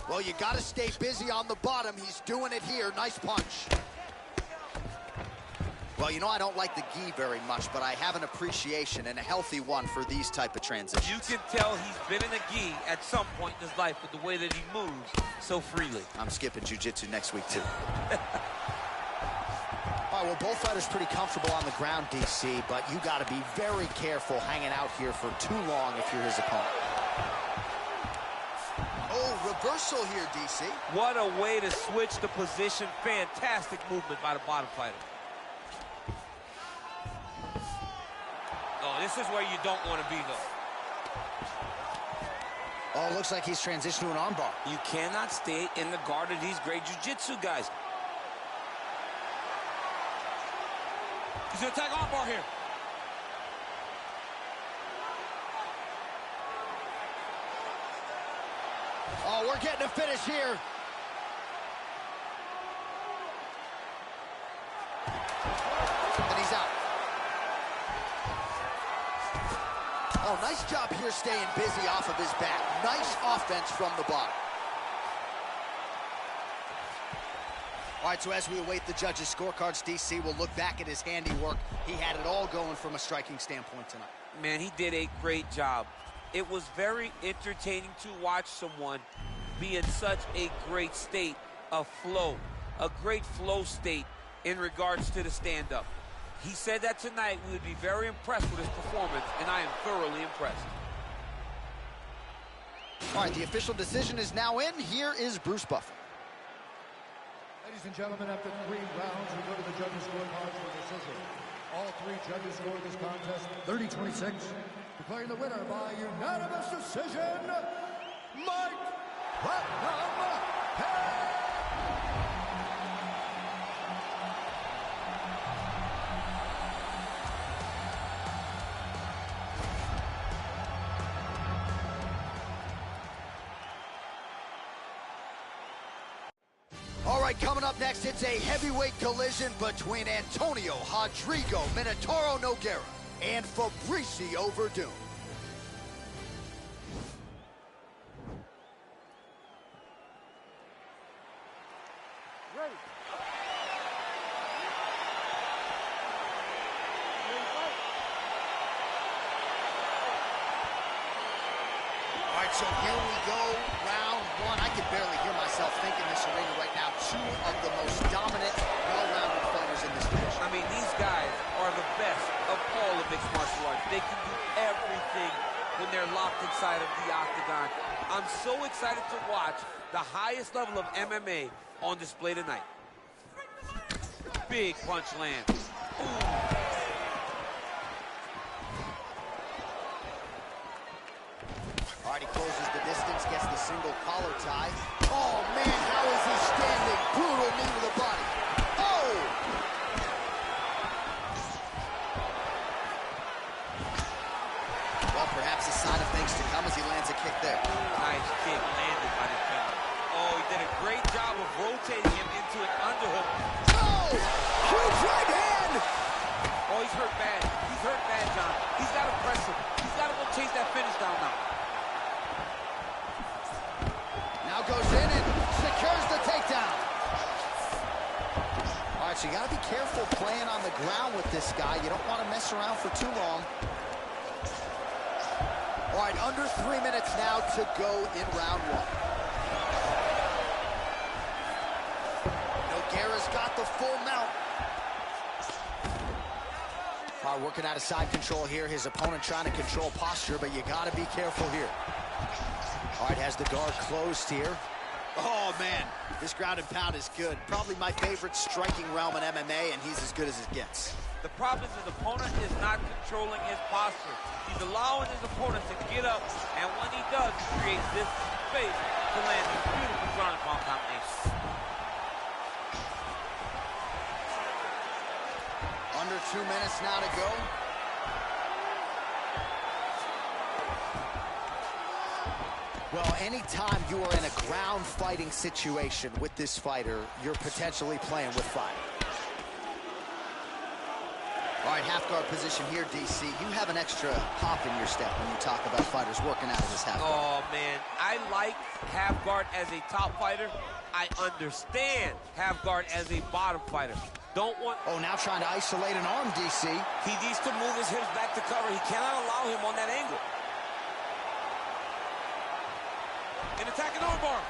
Well, you got to stay busy on the bottom. He's doing it here. Nice punch. Well, you know I don't like the gi very much, but I have an appreciation and a healthy one for these type of transitions. You can tell he's been in a gi at some point in his life with the way that he moves so freely. I'm skipping jiu-jitsu next week, too. right, well, both fighters pretty comfortable on the ground, DC, but you got to be very careful hanging out here for too long if you're his opponent. Oh, reversal here, DC. What a way to switch the position. Fantastic movement by the bottom fighter. Oh, this is where you don't want to be, though. Oh, looks like he's transitioned to an armbar. You cannot stay in the guard of these great jiu-jitsu guys. He's going to attack armbar here. Oh, we're getting a finish here. And he's out. Oh, nice job here staying busy off of his back. Nice offense from the bottom. All right, so as we await the judges' scorecards, DC will look back at his handiwork. He had it all going from a striking standpoint tonight. Man, he did a great job. It was very entertaining to watch someone be in such a great state of flow, a great flow state in regards to the stand-up. He said that tonight we would be very impressed with his performance, and I am thoroughly impressed. All right, the official decision is now in. Here is Bruce Buffer. Ladies and gentlemen, after 3 rounds, we go to the judges' scorecards for decision. All 3 judges scored this contest 30-26, declaring the winner by unanimous decision, Mike Platinum Hayes. All right, coming up next, it's a heavyweight collision between Antonio Rodrigo Minotauro Nogueira and Fabricio Verdun. Ready. All right, so here we go, round 1. I can barely hear myself think in this arena right now. 2 of the most dominant, well-rounded fighters in this division. I mean, these guys are the best of all of mixed martial arts. They can do everything when they're locked inside of the octagon. I'm so excited to watch the highest level of MMA on display tonight. Big punch land. Ooh. All right, he closes the distance, gets the single collar tie. Oh, man, how is he standing? Brutal knee to the body. Oh! Well, perhaps a sign of things to come as he lands a kick there. Nice kick landed by the fella. Oh, he did a great job of rotating him into an underhook. Oh! Huge right hand! Oh, he's hurt bad. He's hurt bad, John. He's got to press him. He's got to go chase that finish down now. Now goes in and secures the takedown. All right, so you got to be careful playing on the ground with this guy. You don't want to mess around for too long. All right, under 3 minutes now to go in round 1. Nogueira's got the full mount. All right, working out of side control here. His opponent trying to control posture, but you got to be careful here. All right, has the guard closed here. Oh, man, this ground and pound is good. Probably my favorite striking realm in MMA, and he's as good as it gets. The problem is his opponent is not controlling his posture. He's allowing his opponent to get up, and when he does, he creates this space to land these beautiful ground and pound combinations. Under 2 minutes now to go. Well, anytime you are in a ground fighting situation with this fighter, you're potentially playing with fire. All right, half guard position here, DC. You have an extra hop in your step when you talk about fighters working out of this half guard. Oh, man, I like half guard as a top fighter. I understand half guard as a bottom fighter. Don't want... Oh, now trying to isolate an arm, DC. He needs to move his hips back to cover. He cannot allow him on that angle. An attacking armbar.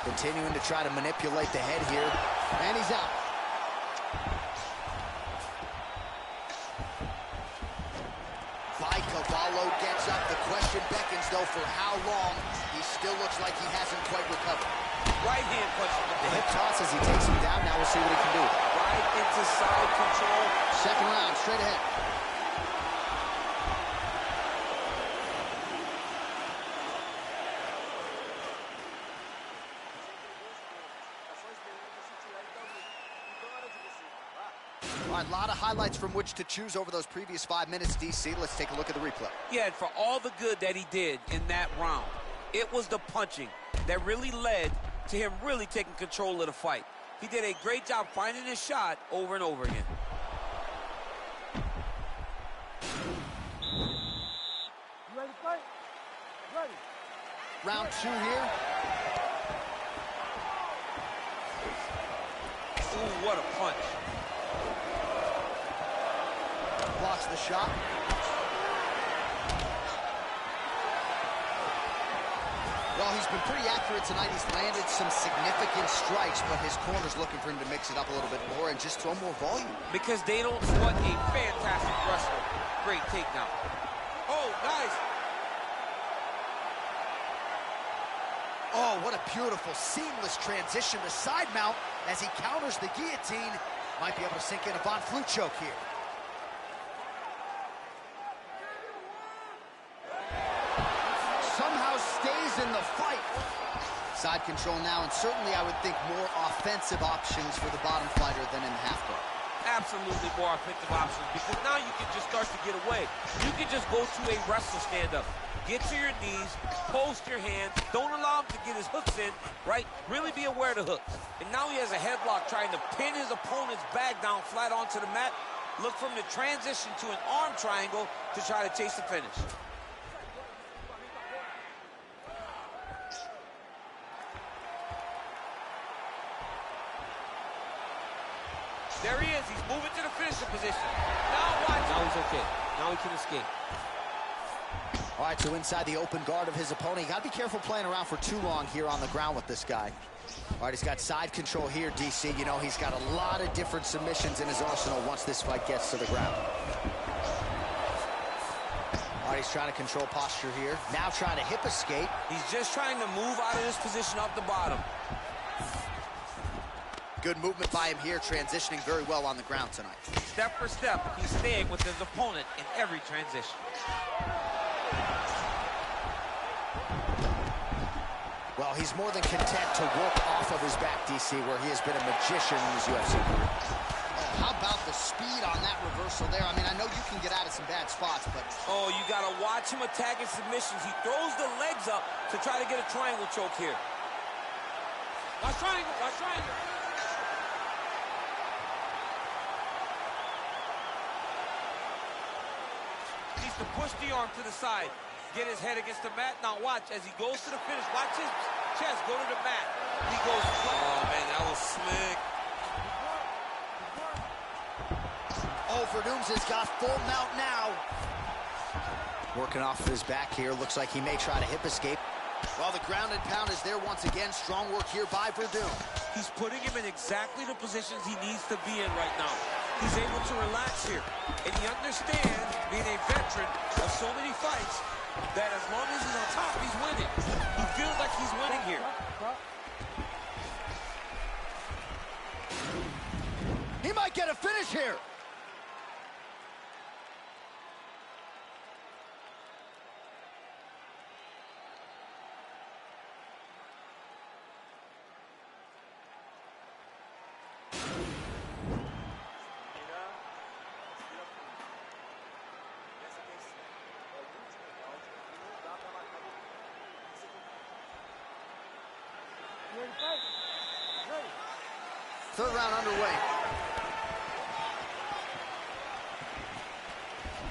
Continuing to try to manipulate the head here. And he's out. Cavallo gets up. The question beckons, though, for how long. He still looks like he hasn't quite recovered. Right hand punch. The hip toss as he takes him down. Now we'll see what he can do. Right into side control. Second round, straight ahead. All right, a lot of highlights from which to choose over those previous 5 minutes, DC. Let's take a look at the replay. Yeah, and for all the good that he did in that round, it was the punching that really led to him really taking control of the fight. He did a great job finding his shot over and over again. You ready to fight? Ready. Round 2 here. Ooh, what a punch. Blocks the shot. Well, he's been pretty accurate tonight. He's landed some significant strikes, but his corner's looking for him to mix it up a little bit more and just throw more volume. Because they don't want a fantastic wrestler. Great takedown. Oh, nice. Oh, what a beautiful, seamless transition to side mount as he counters the guillotine. Might be able to sink in a Von Flue choke here. Somehow stays in the fight. Side control now, and certainly I would think more offensive options for the bottom fighter than in the half guard. Absolutely more offensive options, because now you can just start to get away. You can just go to a wrestler stand-up. Get to your knees, post your hands, don't allow him to get his hooks in, right? Really be aware of the hooks. And now he has a headlock trying to pin his opponent's back down flat onto the mat. Look for him to transition to an arm triangle to try to chase the finish. There he is. He's moving to the finishing position. Now watch. Now he's okay. Now he can escape. All right, so inside the open guard of his opponent. You got to be careful playing around for too long here on the ground with this guy. All right, he's got side control here, DC. You know, he's got a lot of different submissions in his arsenal once this fight gets to the ground. All right, he's trying to control posture here. Now trying to hip escape. He's just trying to move out of this position off the bottom. Good movement by him here, transitioning very well on the ground tonight. Step for step, he's staying with his opponent in every transition. Well, he's more than content to work off of his back, DC, where he has been a magician in his UFC career. Oh, how about the speed on that reversal there? I mean, I know you can get out of some bad spots, but... Oh, you got to watch him attacking submissions. He throws the legs up to try to get a triangle choke here. Watch triangle, watch triangle. To push the arm to the side, get his head against the mat. Now watch as he goes to the finish. Watch his chest go to the mat. He goes. Oh man, that was slick. Oh, Verdum's has got full mount now. Working off of his back here. Looks like he may try to hip escape. Well, the ground and pound is there once again. Strong work here by Verdum. He's putting him in exactly the positions he needs to be in right now. He's able to relax here. And he understands, being a veteran of so many fights, that as long as he's on top, he's winning. He feels like he's winning here. He might get a finish here. You ready to fight? Ready. Third round underway.